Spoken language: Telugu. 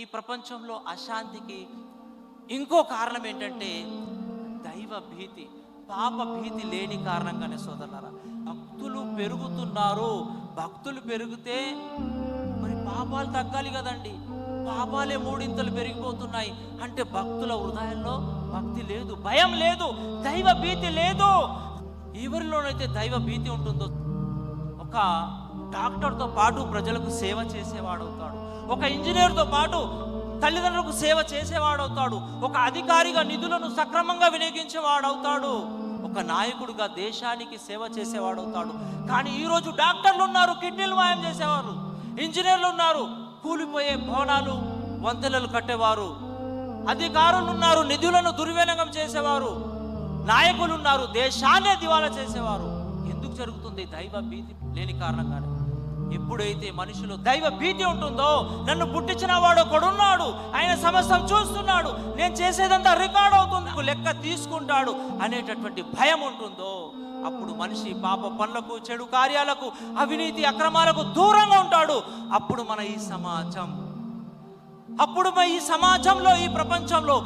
ఈ ప్రపంచంలో అశాంతికి ఇంకో కారణం ఏంటంటే దైవ భీతి, పాప భీతి లేని కారణంగానే సోదరులారా భక్తులు పెరుగుతున్నారు. భక్తులు పెరిగితే మరి పాపాలు తగ్గాలి కదండి. పాపాలే మూడింతలు పెరిగిపోతున్నాయి అంటే భక్తుల హృదయంలో భక్తి లేదు, భయం లేదు, దైవ భీతి లేదు. ఎవరిలోనైతే దైవ భీతి ఉంటుందో ఒక డాక్టర్తో పాటు ప్రజలకు సేవ చేసేవాడవుతాడు, ఒక ఇంజనీర్తో పాటు తల్లిదండ్రులకు సేవ చేసేవాడవుతాడు, ఒక అధికారిగా నిధులను సక్రమంగా వినియోగించేవాడవుతాడు, ఒక నాయకుడిగా దేశానికి సేవ చేసేవాడవుతాడు. కానీ ఈరోజు డాక్టర్లు ఉన్నారు కిడ్నీలు మాయం చేసేవారు, ఇంజనీర్లు ఉన్నారు కూలిపోయే భవనాలు వంతెనలు కట్టేవారు, అధికారులు ఉన్నారు నిధులను దుర్వినియోగం చేసేవారు, నాయకులు ఉన్నారు దేశాన్నే దివాలా చేసేవారు. ఎందుకు జరుగుతుంది? దైవ భీతి లేని కారణంగానే. ఎప్పుడైతే మనిషిలో దైవ భీతి ఉంటుందో, నన్ను పుట్టించిన వాడు ఒకడున్నాడు, ఆయన సమస్తం చూస్తున్నాడు, నేను చేసేదంతా రికార్డ్ అవుతుంది, లెక్క తీసుకుంటాడు అనేటటువంటి భయం ఉంటుందో, అప్పుడు మనిషి పాప పనులకు, చెడు కార్యాలకు, అవినీతి అక్రమాలకు దూరంగా ఉంటాడు. అప్పుడు మన ఈ సమాజంలో, ఈ ప్రపంచంలో